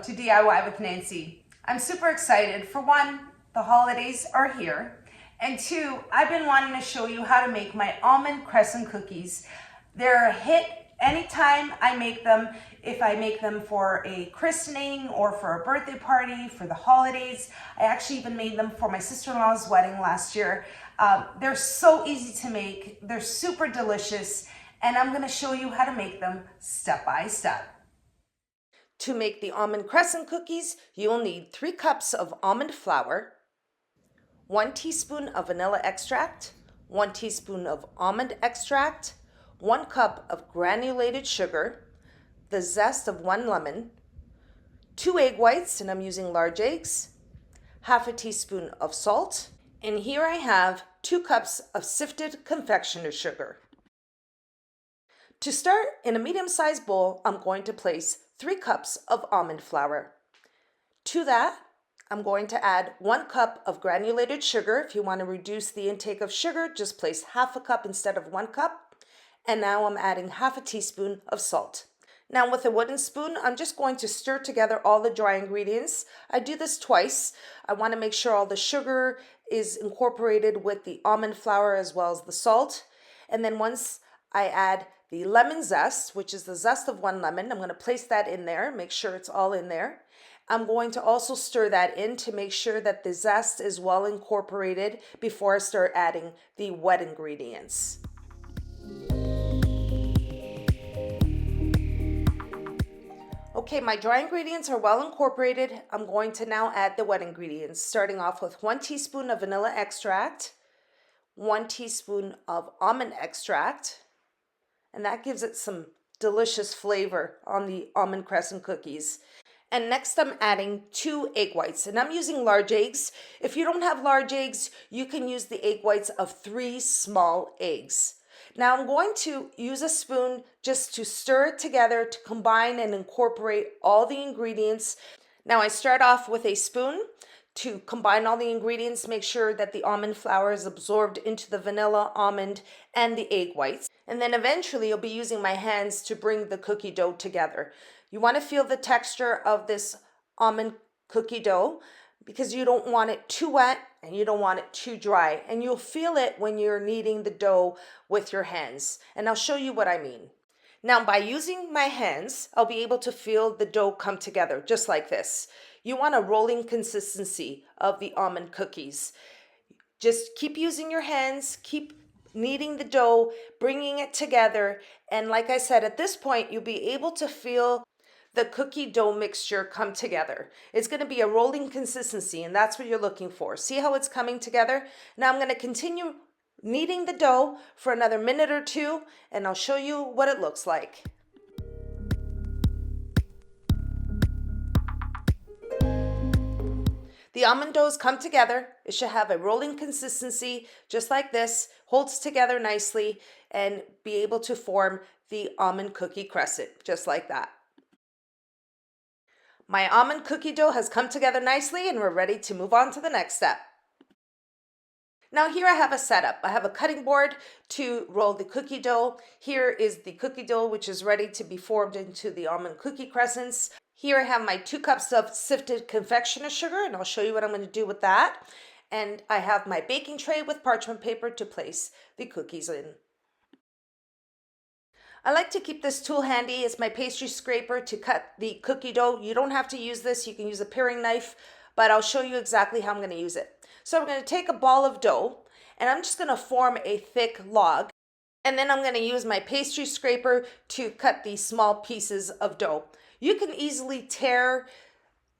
to DIY with Nancy. I'm super excited. For one, the holidays are here. And two, I've been wanting to show you how to make my almond crescent cookies. They're a hit anytime I make them. If I make them for a christening or for a birthday party, for the holidays. I actually even made them for my sister-in-law's wedding last year. They're so easy to make. They're super delicious. And I'm going to show you how to make them step by step. To make the almond crescent cookies, you'll need 3 cups of almond flour, 1 teaspoon of vanilla extract, 1 teaspoon of almond extract, 1 cup of granulated sugar, the zest of 1 lemon, 2 egg whites, and I'm using large eggs, half a teaspoon of salt, and here I have 2 cups of sifted confectioner sugar. To start, in a medium-sized bowl, I'm going to place 3 cups of almond flour. To that, I'm going to add 1 cup of granulated sugar. If you want to reduce the intake of sugar, just place half a cup instead of 1 cup. And now I'm adding half a teaspoon of salt. Now with a wooden spoon, I'm just going to stir together all the dry ingredients. I do this twice. I want to make sure all the sugar is incorporated with the almond flour as well as the salt. And then once I add the lemon zest, which is the zest of 1 lemon, I'm going to place that in there, make sure it's all in there. I'm going to also stir that in to make sure that the zest is well incorporated before I start adding the wet ingredients. Okay, my dry ingredients are well incorporated. I'm going to now add the wet ingredients, starting off with 1 teaspoon of vanilla extract, 1 teaspoon of almond extract, and that gives it some delicious flavor on the almond crescent cookies. And next I'm adding 2 egg whites, and I'm using large eggs. If you don't have large eggs, you can use the egg whites of 3 small eggs. Now I'm going to use a spoon just to stir it together to combine and incorporate all the ingredients. Now I start off with a spoon to combine all the ingredients, make sure that the almond flour is absorbed into the vanilla, almond, and the egg whites. And then eventually you'll be using my hands to bring the cookie dough together. You want to feel the texture of this almond cookie dough because you don't want it too wet and you don't want it too dry. And you'll feel it when you're kneading the dough with your hands. And I'll show you what I mean. Now, by using my hands, I'll be able to feel the dough come together just like this. You want a rolling consistency of the almond cookies. Just keep using your hands, keep kneading the dough, bringing it together. And like I said, at this point, you'll be able to feel the cookie dough mixture come together. It's going to be a rolling consistency, and that's what you're looking for. See how it's coming together? Now I'm going to continue kneading the dough for another minute or 2, and I'll show you what it looks like. The almond doughs come together. It should have a rolling consistency just like this, holds together nicely, and be able to form the almond cookie crescent just like that. My almond cookie dough has come together nicely, and we're ready to move on to the next step. Now here I have a setup. I have a cutting board to roll the cookie dough. Here is the cookie dough, which is ready to be formed into the almond cookie crescents. Here I have my 2 cups of sifted confectioner sugar, and I'll show you what I'm going to do with that. And I have my baking tray with parchment paper to place the cookies in. I like to keep this tool handy. It's my pastry scraper to cut the cookie dough. You don't have to use this. You can use a paring knife, but I'll show you exactly how I'm going to use it. So I'm going to take a ball of dough, and I'm just going to form a thick log. And then I'm going to use my pastry scraper to cut these small pieces of dough. You can easily tear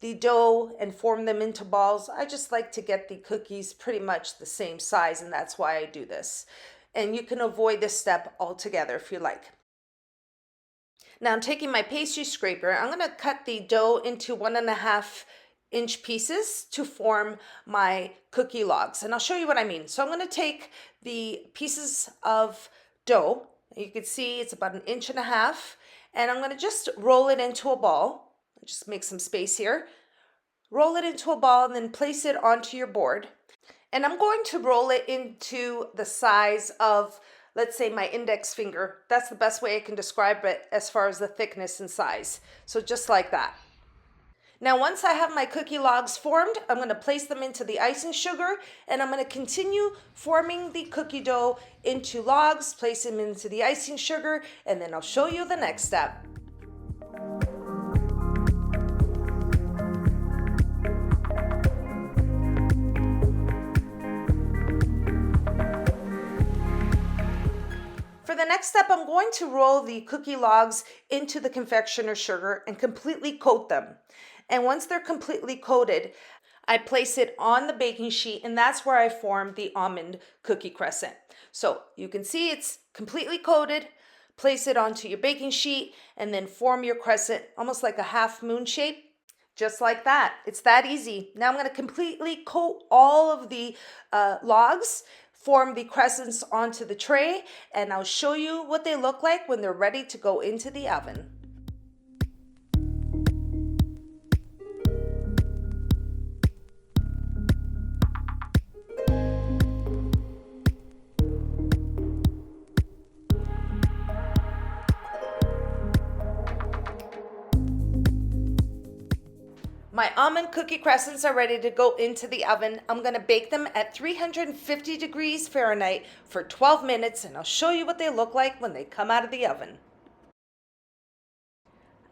the dough and form them into balls. I just like to get the cookies pretty much the same size, and that's why I do this. And you can avoid this step altogether if you like. Now I'm taking my pastry scraper. I'm going to cut the dough into 1.5 inch pieces to form my cookie logs. And I'll show you what I mean. So I'm going to take the pieces of dough. You can see it's about 1.5 inches. And I'm going to just roll it into a ball. Just make some space here. Roll it into a ball and then place it onto your board. And I'm going to roll it into the size of, let's say, my index finger. That's the best way I can describe it as far as the thickness and size. So just like that. Now, once I have my cookie logs formed, I'm going to place them into the icing sugar, and I'm going to continue forming the cookie dough into logs, place them into the icing sugar, and then I'll show you the next step. For the next step, I'm going to roll the cookie logs into the confectioner's sugar and completely coat them. And once they're completely coated, I place it on the baking sheet, and that's where I form the almond cookie crescent. So you can see it's completely coated. Place it onto your baking sheet and then form your crescent almost like a half moon shape, just like that. It's that easy. Now I'm going to completely coat all of the logs, form the crescents onto the tray, and I'll show you what they look like when they're ready to go into the oven. My almond cookie crescents are ready to go into the oven. I'm going to bake them at 350 degrees Fahrenheit for 12 minutes, and I'll show you what they look like when they come out of the oven.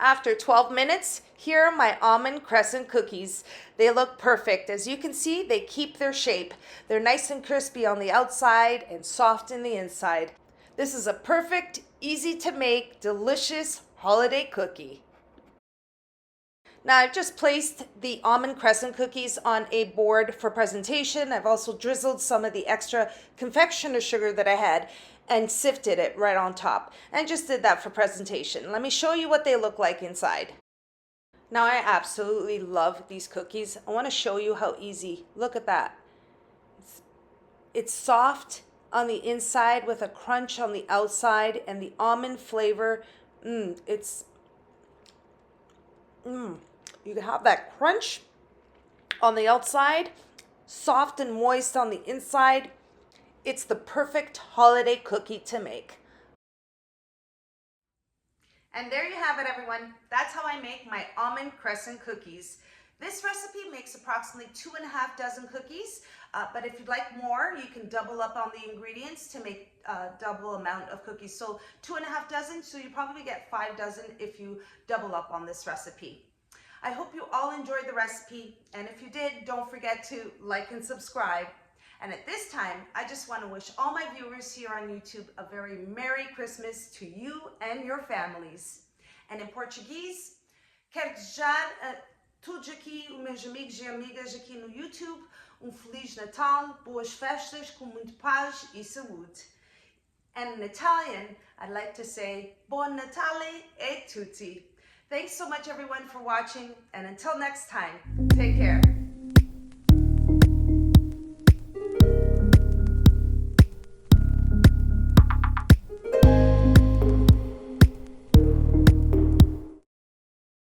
After 12 minutes, here are my almond crescent cookies. They look perfect. As you can see, they keep their shape. They're nice and crispy on the outside and soft in the inside. This is a perfect, easy to make, delicious holiday cookie. Now I've just placed the almond crescent cookies on a board for presentation. I've also drizzled some of the extra confectioner sugar that I had and sifted it right on top. And I just did that for presentation. Let me show you what they look like inside. Now I absolutely love these cookies. I want to show you how easy. Look at that. It's soft on the inside with a crunch on the outside, and the almond flavor, you can have that crunch on the outside, soft and moist on the inside. It's the perfect holiday cookie to make. And there you have it, everyone. That's how I make my almond crescent cookies. This recipe makes approximately 2.5 dozen cookies, but if you'd like more, you can double up on the ingredients to make a double amount of cookies. So 2.5 dozen, so you probably get 5 dozen if you double up on this recipe. I hope you all enjoyed the recipe, and if you did, don't forget to like and subscribe. And at this time, I just want to wish all my viewers here on YouTube a very Merry Christmas to you and your families. And in Portuguese, quero desejar a todos aqui, os meus amigos e amigas aqui no YouTube, Feliz Natal, boas festas, com muito paz e saúde. And in Italian, I'd like to say, Buon Natale e tutti. Thanks so much, everyone, for watching, and until next time, take care.